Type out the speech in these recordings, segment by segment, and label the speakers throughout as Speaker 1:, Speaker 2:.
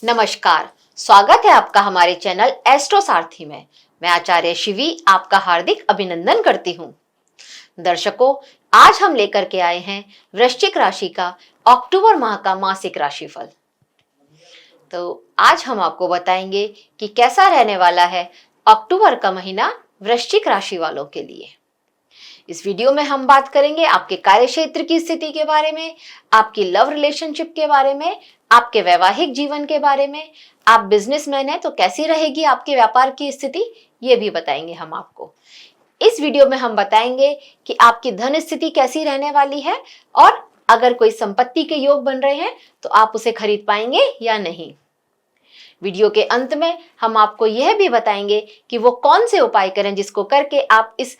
Speaker 1: नमस्कार, स्वागत है आपका हमारे चैनल एस्ट्रो सारथी में। मैं आचार्य शिवी आपका हार्दिक अभिनंदन करती हूँ। दर्शकों, आज हम लेकर के आए हैं वृश्चिक राशि का अक्टूबर माह का मासिक राशिफल। तो आज हम आपको बताएंगे कि कैसा रहने वाला है अक्टूबर का महीना वृश्चिक राशि वालों के लिए। इस वीडियो में हम बात करेंगे आपके कार्य क्षेत्र की स्थिति के बारे में, आपकी लव रिलेशनशिप के बारे में, आपके वैवाहिक जीवन के बारे में। आप बिजनेसमैन हैं तो कैसी रहेगी आपके व्यापार की स्थिति, ये भी बताएंगे हम आपको। इस वीडियो में हम बताएंगे कि आपकी धन स्थिति कैसी रहने वाली है और अगर कोई संपत्ति के योग बन रहे हैं तो आप उसे खरीद पाएंगे या नहीं। वीडियो के अंत में हम आपको यह भी बताएंगे कि वो कौन से उपाय करें जिसको करके आप इस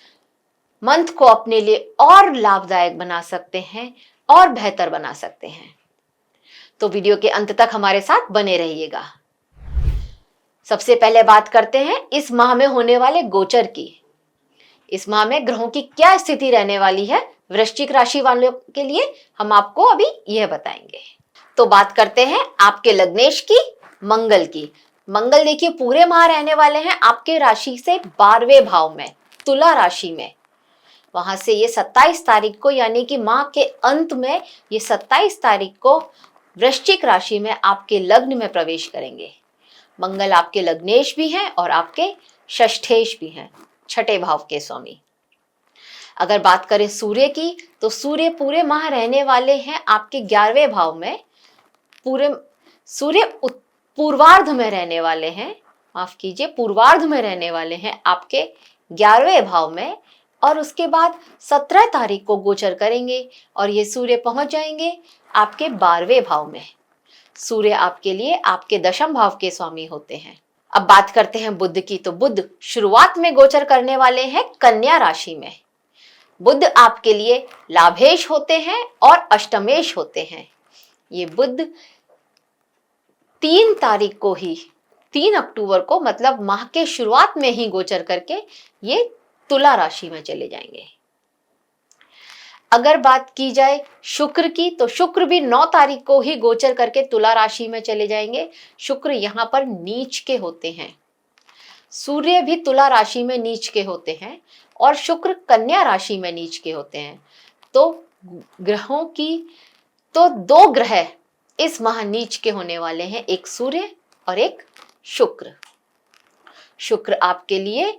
Speaker 1: मंथ को अपने लिए और लाभदायक बना सकते हैं और बेहतर बना सकते हैं। तो वीडियो के अंत तक हमारे साथ बने रहिएगा। सबसे पहले बात करते हैं इस माह में होने वाले गोचर की। इस माह में ग्रहों की क्या स्थिति रहने वाली है वृश्चिक राशि वालों के लिए, हम आपको अभी यह बताएंगे। तो बात करते हैं आपके लग्नेश की, मंगल की। मंगल देखिए पूरे माह रहने वाले हैं आपके राशि से 12वें भाव में, तुला राशि में। वहां से ये 27 तारीख को यानी कि माह के अंत में ये 27 तारीख को वृश्चिक राशि में आपके लग्न में प्रवेश करेंगे। मंगल आपके लग्नेश भी हैं और आपके षष्ठेश भी हैं, छठे भाव के स्वामी। अगर बात करें सूर्य की तो सूर्य पूरे माह रहने वाले हैं आपके 11वें भाव में। पूरे सूर्य पूर्वार्ध में रहने वाले हैं, माफ कीजिए, पूर्वार्ध में रहने वाले हैं आपके 11वें भाव में और उसके बाद 17 तारीख को गोचर करेंगे और ये सूर्य पहुंच जाएंगे आपके 12वें भाव में। सूर्य आपके लिए आपके दशम भाव के स्वामी होते हैं। अब बात करते हैं बुध की, तो बुध शुरुआत में गोचर करने वाले हैं कन्या राशि में। बुध आपके लिए लाभेश होते हैं और अष्टमेश होते हैं। ये बुध 3 तारीख को ही, 3 अक्टूबर को, मतलब माह के शुरुआत में ही गोचर करके ये तुला राशि में चले जाएंगे। अगर बात की जाए शुक्र की तो शुक्र भी 9 तारीख को ही गोचर करके तुला राशि में चले जाएंगे। शुक्र यहां पर नीच के होते हैं। सूर्य भी तुला राशि में नीच के होते हैं और शुक्र कन्या राशि में नीच के होते हैं। तो ग्रहों की तो 2 ग्रह इस माह नीच के होने वाले हैं, एक सूर्य और एक शुक्र। शुक्र आपके लिए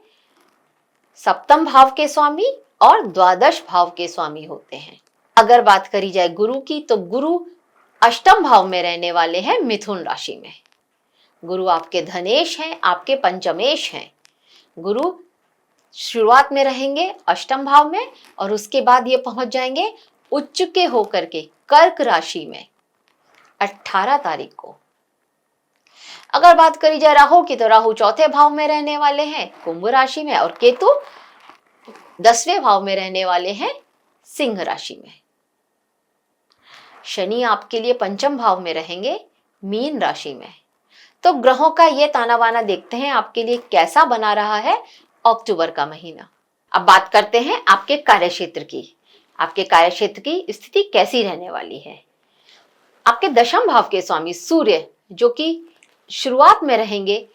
Speaker 1: सप्तम भाव के स्वामी और द्वादश भाव के स्वामी होते हैं। अगर बात करी जाए गुरु की तो गुरु अष्टम भाव में रहने वाले हैं मिथुन राशि में। गुरु आपके धनेश हैं, आपके पंचमेश हैं। गुरु शुरुआत में रहेंगे अष्टम भाव में और उसके बाद ये पहुंच जाएंगे उच्च के होकर के कर्क राशि में 18 तारीख को। अगर बात करी जाए राहु की तो राहु चौथे भाव में रहने वाले हैं कुंभ राशि में और केतु 10वें भाव में रहने वाले हैं सिंह राशि में। शनि आपके लिए पंचम भाव में रहेंगे मीन राशि में। तो ग्रहों का ये ताना बाना देखते हैं आपके लिए कैसा बना रहा है अक्टूबर का महीना। अब बात करते हैं आपके कार्यक्षेत्र की। आपके कार्यक्षेत्र की स्थिति कैसी रहने वाली है। आपके दशम भाव के स्वामी सूर्य जो कि शुरुआत में रहेंगे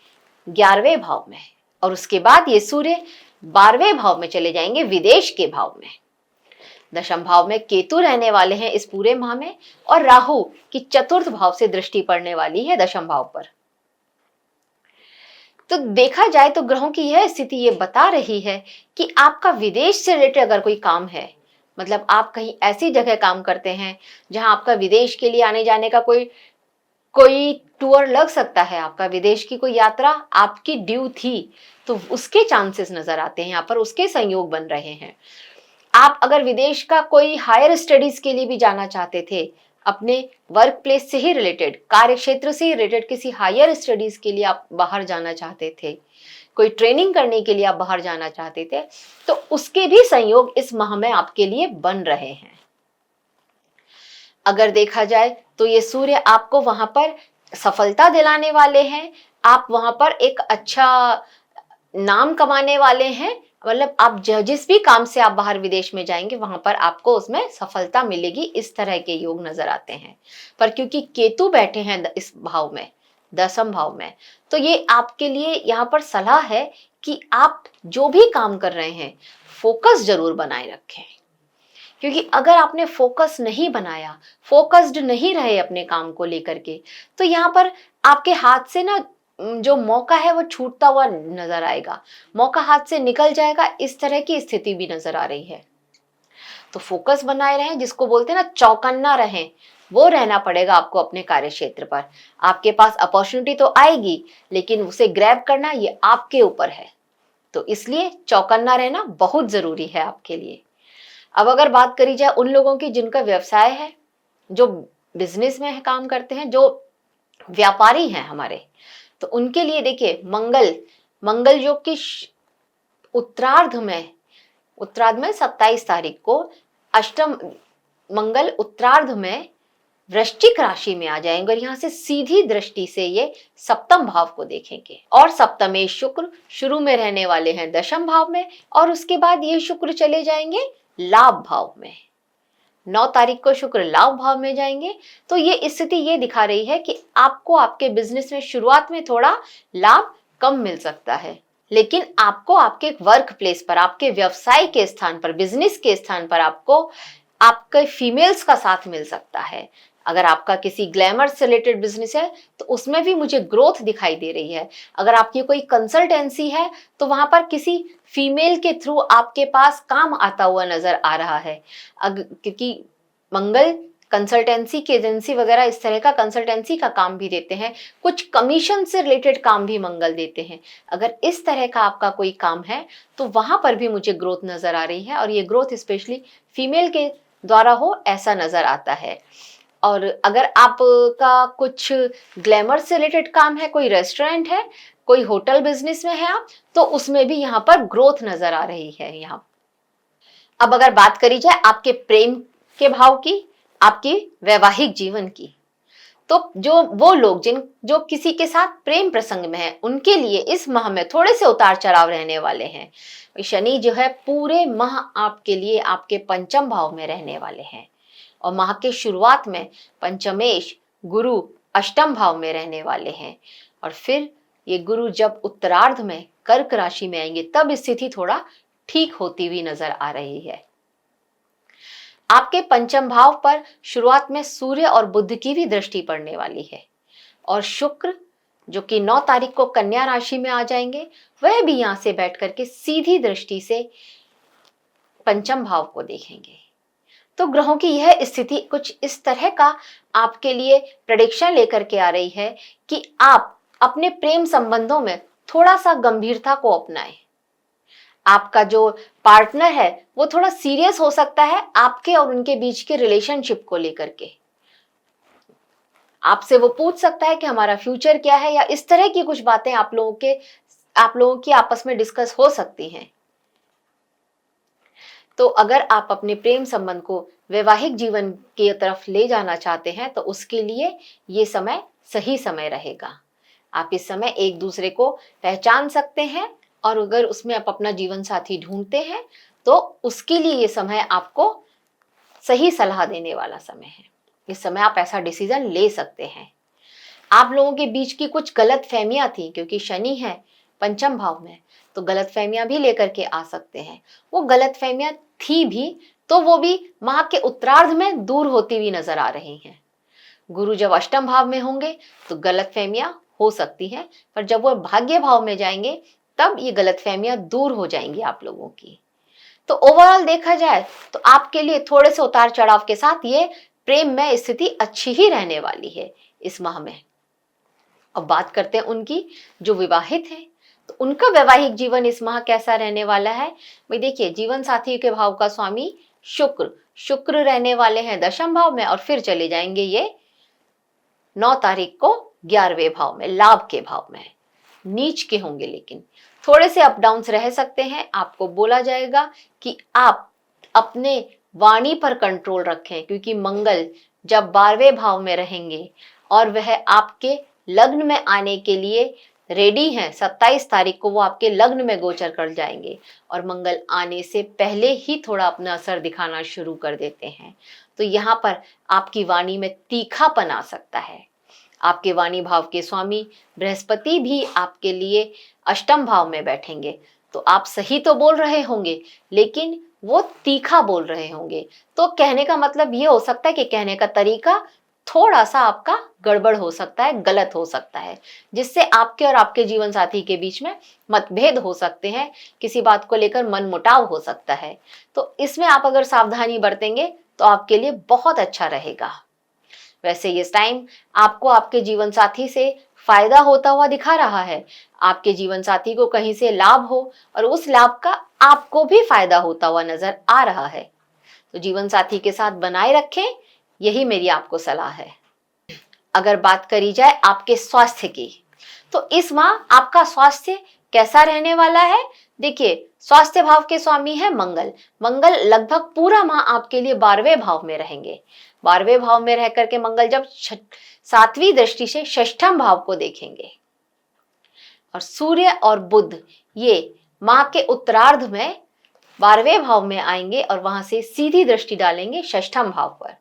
Speaker 1: 11वें भाव में और उसके बाद ये सूर्य 12वें भाव में चले जाएंगे विदेश के भाव में। दशम भाव में केतु रहने वाले हैं इस पूरे माह में और राहु की चतुर्थ भाव से दृष्टि पड़ने वाली है दशम भाव पर। तो देखा जाए तो ग्रहों की यह स्थिति ये बता रही है कि आपका विदेश से रिलेटेड अगर कोई काम है, मतलब आप कहीं ऐसी जगह काम करते हैं जहां आपका विदेश के लिए आने जाने का कोई टूर लग सकता है, आपका विदेश की कोई यात्रा आपकी ड्यू थी, तो उसके चांसेस नजर आते हैं यहाँ पर, उसके संयोग बन रहे हैं। आप अगर विदेश का कोई हायर स्टडीज के लिए भी जाना चाहते थे, अपने वर्क प्लेस से ही रिलेटेड, कार्य क्षेत्र से ही रिलेटेड किसी हायर स्टडीज के लिए आप बाहर जाना चाहते थे, कोई ट्रेनिंग करने के लिए आप बाहर जाना चाहते थे, तो उसके भी संयोग इस माह में आपके लिए बन रहे हैं। अगर देखा जाए तो ये सूर्य आपको वहां पर सफलता दिलाने वाले हैं, आप वहां पर एक अच्छा नाम कमाने वाले हैं। मतलब आप जिस भी काम से आप बाहर विदेश में जाएंगे वहां पर आपको उसमें सफलता मिलेगी, इस तरह के योग नजर आते हैं। पर क्योंकि केतु बैठे हैं इस भाव में, दसम भाव में। तो ये आपके लिए यहाँ पर सलाह है कि आप जो भी काम कर रहे हैं फोकस जरूर बनाए रखें, क्योंकि अगर आपने फोकस नहीं बनाया, फोकस्ड नहीं रहे अपने काम को लेकर के, तो यहाँ पर आपके हाथ से ना जो मौका है वो छूटता हुआ नजर आएगा, मौका हाथ से निकल जाएगा, इस तरह की स्थिति भी नजर आ रही है। तो फोकस बनाए रहें, जिसको बोलते हैं ना चौकन्ना रहें, वो रहना पड़ेगा आपको अपने कार्य क्षेत्र पर। आपके पास अपॉर्चुनिटी तो आएगी, लेकिन उसे ग्रैब करना ये आपके ऊपर है। तो इसलिए चौकन्ना रहना बहुत जरूरी है आपके लिए। अब अगर बात करी जाए उन लोगों की जिनका व्यवसाय है, जो बिजनेस में काम करते हैं, जो व्यापारी हैं हमारे, तो उनके लिए देखिए मंगल योग की उत्तरार्ध में 27 तारीख को अष्टम मंगल उत्तरार्ध में वृश्चिक राशि में आ जाएंगे और यहाँ से सीधी दृष्टि से ये सप्तम भाव को देखेंगे। और सप्तमेश शुक्र शुरू में रहने वाले हैं दशम भाव में, और उसके बाद ये शुक्र चले जाएंगे लाभ भाव में। 9 तारीख को शुक्र लाभ भाव में जाएंगे। तो ये स्थिति ये दिखा रही है कि आपको आपके बिजनेस में शुरुआत में थोड़ा लाभ कम मिल सकता है, लेकिन आपको आपके वर्क प्लेस पर, आपके व्यवसाय के स्थान पर, बिजनेस के स्थान पर आपको आपके फीमेल्स का साथ मिल सकता है। अगर आपका किसी ग्लैमर से रिलेटेड बिजनेस है तो उसमें भी मुझे ग्रोथ दिखाई दे रही है। अगर आपकी कोई कंसल्टेंसी है तो वहां पर किसी फीमेल के थ्रू आपके पास काम आता हुआ नजर आ रहा है। क्योंकि मंगल कंसल्टेंसी की एजेंसी वगैरह इस तरह का कंसल्टेंसी का काम भी देते हैं, कुछ कमीशन से रिलेटेड काम भी मंगल देते हैं। अगर इस तरह का आपका कोई काम है तो वहां पर भी मुझे ग्रोथ नजर आ रही है, और ये ग्रोथ स्पेशली फीमेल के द्वारा हो ऐसा नजर आता है। और अगर आपका कुछ ग्लैमर से रिलेटेड काम है, कोई रेस्टोरेंट है, कोई होटल बिजनेस में है आप, तो उसमें भी यहाँ पर ग्रोथ नजर आ रही है। यहाँ अब अगर बात करी जाए आपके प्रेम के भाव की, आपके वैवाहिक जीवन की, तो जो वो लोग जो किसी के साथ प्रेम प्रसंग में है, उनके लिए इस माह में थोड़े से उतार चढ़ाव रहने वाले हैं। शनि जो है पूरे माह आपके लिए आपके पंचम भाव में रहने वाले हैं, और माह के शुरुआत में पंचमेश गुरु अष्टम भाव में रहने वाले हैं, और फिर ये गुरु जब उत्तरार्ध में कर्क राशि में आएंगे तब स्थिति थोड़ा ठीक होती हुई नजर आ रही है। आपके पंचम भाव पर शुरुआत में सूर्य और बुध की भी दृष्टि पड़ने वाली है, और शुक्र जो कि 9 तारीख को कन्या राशि में आ जाएंगे, वह भी यहां से बैठ करके सीधी दृष्टि से पंचम भाव को देखेंगे। तो ग्रहों की यह स्थिति कुछ इस तरह का आपके लिए प्रेडिक्शन लेकर के आ रही है कि आप अपने प्रेम संबंधों में थोड़ा सा गंभीरता को अपनाएं। आपका जो पार्टनर है वो थोड़ा सीरियस हो सकता है आपके और उनके बीच के रिलेशनशिप को लेकर के। आपसे वो पूछ सकता है कि हमारा फ्यूचर क्या है, या इस तरह की कुछ बातें आप लोगों की आपस में डिस्कस हो सकती हैं। तो अगर आप अपने प्रेम संबंध को वैवाहिक जीवन की तरफ ले जाना चाहते हैं तो उसके लिए ये समय सही समय रहेगा। आप इस समय एक दूसरे को पहचान सकते हैं, और अगर उसमें आप अपना जीवन साथी ढूंढते हैं तो उसके लिए ये समय आपको सही सलाह देने वाला समय है। इस समय आप ऐसा डिसीजन ले सकते हैं। आप लोगों के बीच की कुछ गलत फहमियां थी, क्योंकि शनि है पंचम भाव में, तो गलत फहमियां भी लेकर के आ सकते हैं। वो गलत फहमियां थी भी तो वो भी माह के उत्तरार्ध में दूर होती हुई नजर आ रही हैं। गुरु जब अष्टम भाव में होंगे तो गलत फहमियां हो सकती हैं, पर जब वो भाग्य भाव में जाएंगे तब ये गलतफहमियां दूर हो जाएंगी आप लोगों की। तो ओवरऑल देखा जाए तो आपके लिए थोड़े से उतार चढ़ाव के साथ ये प्रेम में स्थिति अच्छी ही रहने वाली है इस माह में। अब बात करते हैं उनकी जो विवाहित है, तो उनका वैवाहिक जीवन इस माह कैसा रहने वाला है। भाई देखिए, जीवन साथी के भाव का स्वामी शुक्र रहने वाले हैं दशम भाव में, और फिर चले जाएंगे ये 9 तारीख को 11वें भाव में, लाभ के भाव में। नीच के होंगे, लेकिन थोड़े से अप डाउन्स रह सकते हैं। आपको बोला जाएगा कि आप अपने वाणी पर कंट्रोल रखें, क्योंकि मंगल जब 12वें भाव में रहेंगे और वह आपके लग्न में आने के लिए रेडी हैं, 27 तारीख को वो आपके लग्न में गोचर कर जाएंगे, और मंगल आने से पहले ही थोड़ा अपना असर दिखाना शुरू कर देते हैं। तो यहाँ पर आपकी वाणी में तीखापन आ सकता है, आपके वाणी भाव के स्वामी बृहस्पति भी आपके लिए अष्टम भाव में बैठेंगे। तो आप सही तो बोल रहे होंगे, लेकिन वो तीखा बोल रहे होंगे। तो कहने का मतलब ये हो सकता है कि कहने का तरीका थोड़ा सा आपका गड़बड़ हो सकता है, गलत हो सकता है, जिससे आपके और आपके जीवन साथी के बीच में मतभेद हो सकते हैं, किसी बात को लेकर मनमुटाव हो सकता है। तो इसमें आप अगर सावधानी बरतेंगे तो आपके लिए बहुत अच्छा रहेगा। वैसे इस टाइम आपको आपके जीवन साथी से फायदा होता हुआ दिखा रहा है। आपके जीवन साथी को कहीं से लाभ हो और उस लाभ का आपको भी फायदा होता हुआ नजर आ रहा है। तो जीवन साथी के साथ बनाए रखें, यही मेरी आपको सलाह है। अगर बात करी जाए आपके स्वास्थ्य की, तो इस माह आपका स्वास्थ्य कैसा रहने वाला है? देखिए, स्वास्थ्य भाव के स्वामी है मंगल। मंगल लगभग पूरा माह आपके लिए 12वें भाव में रहेंगे। 12वें भाव में रह करके मंगल जब 7वीं दृष्टि से षष्ठम भाव को देखेंगे, और सूर्य और बुध ये माह के उत्तरार्ध में 12वें भाव में आएंगे और वहां से सीधी दृष्टि डालेंगे षष्ठम भाव पर।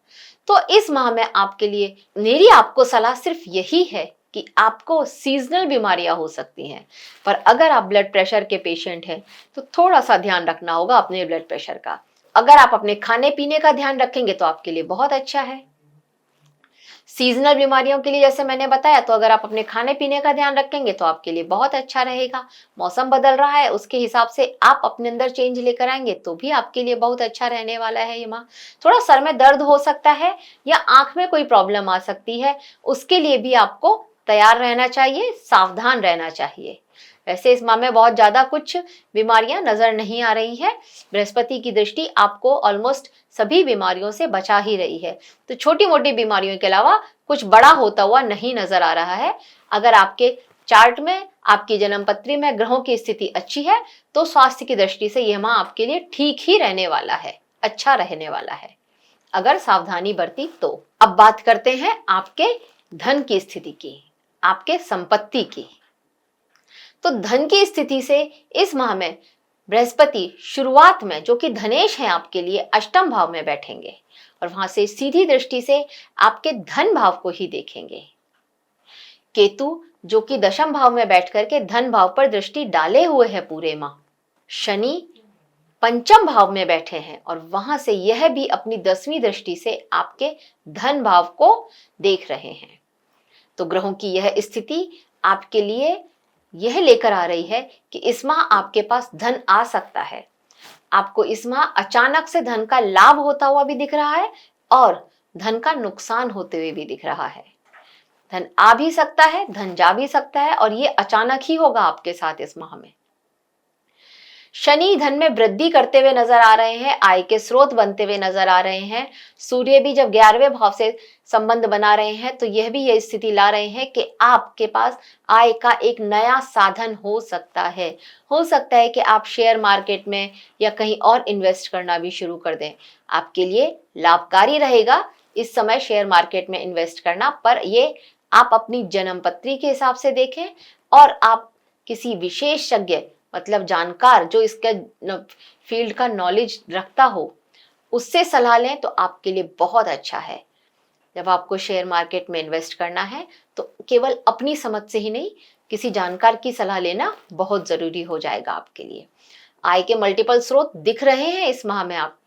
Speaker 1: तो इस माह में आपके लिए मेरी आपको सलाह सिर्फ यही है कि आपको सीजनल बीमारियां हो सकती हैं, पर अगर आप ब्लड प्रेशर के पेशेंट हैं तो थोड़ा सा ध्यान रखना होगा अपने ब्लड प्रेशर का। अगर आप अपने खाने पीने का ध्यान रखेंगे तो आपके लिए बहुत अच्छा है। सीजनल बीमारियों के लिए जैसे मैंने बताया, तो अगर आप अपने खाने पीने का ध्यान रखेंगे तो आपके लिए बहुत अच्छा रहेगा। मौसम बदल रहा है, उसके हिसाब से आप अपने अंदर चेंज लेकर आएंगे तो भी आपके लिए बहुत अच्छा रहने वाला है ये माह। थोड़ा सर में दर्द हो सकता है या आंख में कोई प्रॉब्लम आ सकती है, उसके लिए भी आपको तैयार रहना चाहिए, सावधान रहना चाहिए। वैसे इस माह में बहुत ज्यादा कुछ बीमारियां नजर नहीं आ रही है। बृहस्पति की दृष्टि आपको ऑलमोस्ट सभी बीमारियों से बचा ही रही है। तो छोटी मोटी बीमारियों के अलावा कुछ बड़ा होता हुआ नहीं नजर आ रहा है। अगर आपके चार्ट में, आपकी जन्म पत्री में ग्रहों की स्थिति अच्छी है तो स्वास्थ्य की दृष्टि से यह माह आपके लिए ठीक ही रहने वाला है, अच्छा रहने वाला है, अगर सावधानी बरती तो। अब बात करते हैं आपके धन की स्थिति की, आपके संपत्ति की। तो धन की स्थिति से इस माह में बृहस्पति शुरुआत में, जो कि धनेश है, आपके लिए अष्टम भाव में बैठेंगे और वहां से सीधी दृष्टि से आपके धन भाव को ही देखेंगे। केतु जो कि दशम भाव में बैठ करके धन भाव पर दृष्टि डाले हुए है पूरे माह। शनि पंचम भाव में बैठे हैं और वहां से यह भी अपनी 10वीं दृष्टि से आपके धन भाव को देख रहे हैं। तो ग्रहों की यह स्थिति आपके लिए यह लेकर आ रही है कि इस माह आपके पास धन आ सकता है। आपको इस माह अचानक से धन का लाभ होता हुआ भी दिख रहा है और धन का नुकसान होते हुए भी दिख रहा है। धन आ भी सकता है, धन जा भी सकता है, और ये अचानक ही होगा आपके साथ इस माह में। शनि धन में वृद्धि करते हुए नजर आ रहे हैं, आय के स्रोत बनते हुए नजर आ रहे हैं। सूर्य भी जब 11वें भाव से संबंध बना रहे हैं तो यह भी यह स्थिति ला रहे हैं कि आपके पास आय का एक नया साधन हो सकता है। हो सकता है कि आप शेयर मार्केट में या कहीं और इन्वेस्ट करना भी शुरू कर दें। आपके लिए लाभकारी रहेगा इस समय शेयर मार्केट में इन्वेस्ट करना, पर ये आप अपनी जन्म पत्री के हिसाब से देखें और आप किसी विशेषज्ञ, मतलब जानकार जो इसका फील्ड का नॉलेज रखता हो, उससे सलाह लें तो आपके लिए बहुत अच्छा है। जब आपको शेयर मार्केट में इन्वेस्ट करना है तो केवल अपनी समझ से ही नहीं, किसी जानकार की सलाह लेना बहुत जरूरी हो जाएगा आपके लिए। आय के मल्टीपल स्रोत दिख रहे हैं इस माह में। आप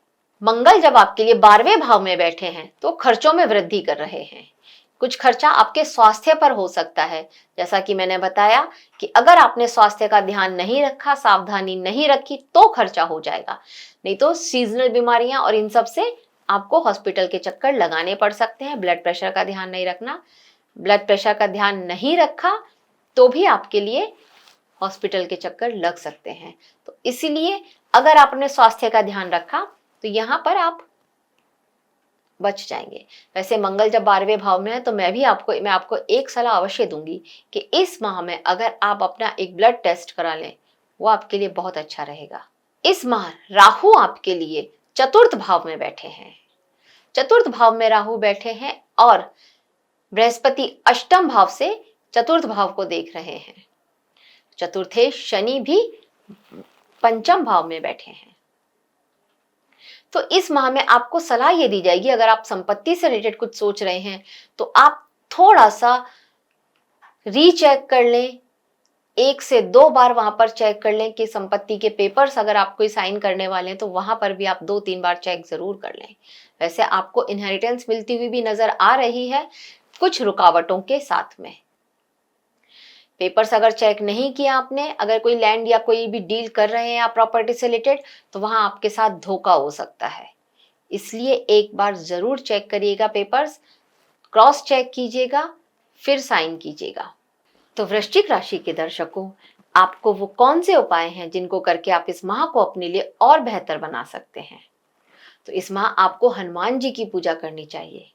Speaker 1: मंगल जब आपके लिए 12वें भाव में बैठे हैं तो खर्चों में वृद्धि कर रहे हैं। कुछ खर्चा आपके स्वास्थ्य पर हो सकता है। जैसा कि मैंने बताया कि अगर आपने स्वास्थ्य का ध्यान नहीं रखा, सावधानी नहीं रखी, तो खर्चा हो जाएगा। नहीं तो सीजनल बीमारियां और इन सब से आपको हॉस्पिटल के चक्कर लगाने पड़ सकते हैं। ब्लड प्रेशर का ध्यान नहीं रखना, ब्लड प्रेशर का ध्यान नहीं रखा तो भी आपके लिए हॉस्पिटल के चक्कर लग सकते हैं। तो इसीलिए अगर आपने स्वास्थ्य का ध्यान रखा तो यहाँ पर आप बच जाएंगे। वैसे मंगल जब 12वें भाव में है तो मैं आपको एक सलाह अवश्य दूंगी कि इस माह में अगर आप अपना एक ब्लड टेस्ट करा लें, वो आपके लिए बहुत अच्छा रहेगा। इस माह राहु आपके लिए चतुर्थ भाव में बैठे हैं। चतुर्थ भाव में राहु बैठे हैं और बृहस्पति अष्टम भाव से चतुर्थ भाव को देख रहे हैं। चतुर्थे शनि भी पंचम भाव में बैठे हैं। तो इस माह में आपको सलाह ये दी जाएगी, अगर आप संपत्ति से रिलेटेड कुछ सोच रहे हैं तो आप थोड़ा सा रीचेक कर लें, 1 से 2 बार वहां पर चेक कर लें कि संपत्ति के पेपर्स अगर आप कोई साइन करने वाले हैं तो वहां पर भी आप 2-3 बार चेक जरूर कर लें। वैसे आपको इनहेरिटेंस मिलती हुई भी नजर आ रही है, कुछ रुकावटों के साथ में। पेपर्स अगर चेक नहीं किया आपने, अगर कोई लैंड या कोई भी डील कर रहे हैं आप प्रॉपर्टी से रिलेटेड, तो वहां आपके साथ धोखा हो सकता है। इसलिए एक बार जरूर चेक करिएगा पेपर्स, क्रॉस चेक कीजिएगा, फिर साइन कीजिएगा। तो वृश्चिक राशि के दर्शकों, आपको वो कौन से उपाय हैं जिनको करके आप इस माह को अपने लिए और बेहतर बना सकते हैं? तो इस माह आपको हनुमान जी की पूजा करनी चाहिए।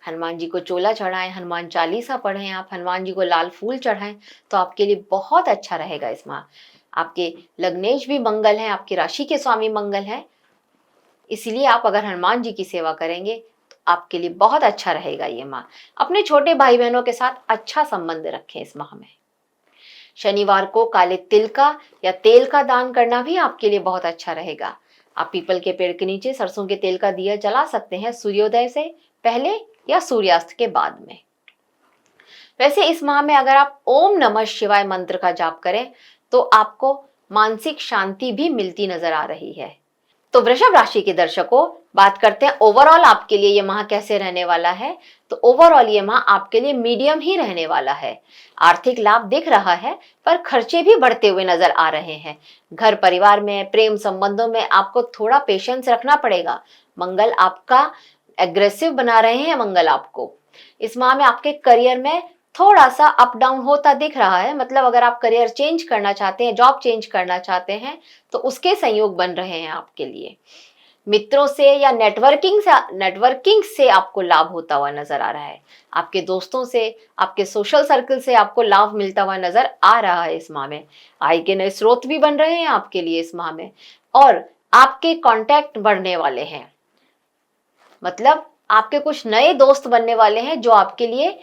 Speaker 1: हनुमान जी को चोला चढ़ाएं, हनुमान चालीसा पढ़ें, आप हनुमान जी को लाल फूल चढ़ाएं, तो आपके लिए बहुत अच्छा रहेगा इस माह। आपके लग्नेश भी मंगल हैं, आपकी राशि के स्वामी मंगल हैं, इसलिए आप अगर हनुमान जी की सेवा करेंगे तो आपके लिए बहुत अच्छा रहेगा ये माह। अपने छोटे भाई बहनों के साथ अच्छा संबंध रखें इस माह में। शनिवार को काले तिल का या तेल का दान करना भी आपके लिए बहुत अच्छा रहेगा। आप पीपल के पेड़ के नीचे सरसों के तेल का दिया जला सकते हैं सूर्योदय से पहले या सूर्यास्त के बाद में। वैसे इस माह में अगर आप ओम नमः शिवाय मंत्र का जाप करें तो आपको मानसिक शांति भी मिलती नजर आ रही है। तो वृषभ राशि के दर्शकों, बात करते हैं ओवरऑल आपके लिए ये माह कैसे रहने वाला है। तो ओवरऑल ये माह आपके लिए मीडियम ही रहने वाला है। आर्थिक लाभ दिख रहा है, पर खर्चे भी बढ़ते हुए नजर आ रहे हैं। घर परिवार में, प्रेम संबंधों में आपको थोड़ा पेशेंस रखना पड़ेगा। मंगल आपका एग्रेसिव बना रहे हैं मंगल आपको। इस माह में आपके करियर में थोड़ा सा अप डाउन होता दिख रहा है, मतलब अगर आप करियर चेंज करना चाहते हैं, जॉब चेंज करना चाहते हैं, तो उसके संयोग बन रहे हैं आपके लिए। मित्रों से या नेटवर्किंग से आपको लाभ होता हुआ नजर आ रहा है। आपके दोस्तों से, आपके सोशल सर्कल से आपको लाभ मिलता हुआ नजर आ रहा है इस माह में। आय के नए स्रोत भी बन रहे हैं आपके लिए इस माह में, और आपके कॉन्टैक्ट बढ़ने वाले हैं। मतलब आपके कुछ नए दोस्त बनने वाले हैं जो आपके लिए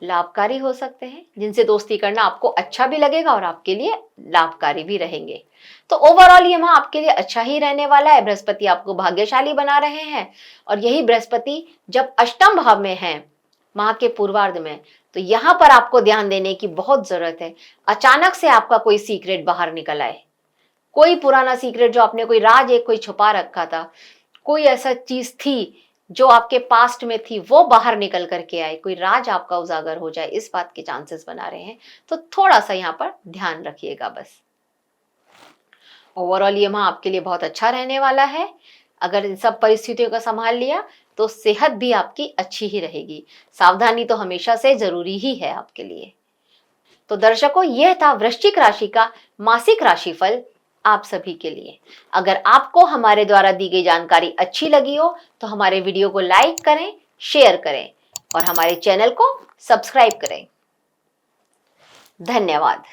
Speaker 1: लाभकारी हो सकते हैं, जिनसे दोस्ती करना आपको अच्छा भी लगेगा और आपके लिए लाभकारी भी रहेंगे। तो ओवरऑल ये माह आपके लिए अच्छा ही रहने वाला है। बृहस्पति आपको भाग्यशाली बना रहे हैं, और यही बृहस्पति जब अष्टम भाव में है माह के पूर्वार्ध में, तो यहां पर आपको ध्यान देने की बहुत जरूरत है। अचानक से आपका कोई सीक्रेट बाहर निकल आए, कोई पुराना सीक्रेट जो आपने, कोई राज एक कोई छुपा रखा था, कोई ऐसा चीज थी जो आपके पास्ट में थी, वो बाहर निकल करके आए, कोई राज आपका उजागर हो जाए, इस बात के चांसेस बना रहे हैं। तो थोड़ा सा यहाँ पर ध्यान रखिएगा बस। ओवरऑल ये माह आपके लिए बहुत अच्छा रहने वाला है। अगर इन सब परिस्थितियों का संभाल लिया तो सेहत भी आपकी अच्छी ही रहेगी। सावधानी तो हमेशा से जरूरी ही है आपके लिए। तो दर्शकों, यह था वृश्चिक राशि का मासिक राशिफल आप सभी के लिए। अगर आपको हमारे द्वारा दी गई जानकारी अच्छी लगी हो तो हमारे वीडियो को लाइक करें, शेयर करें और हमारे चैनल को सब्सक्राइब करें। धन्यवाद।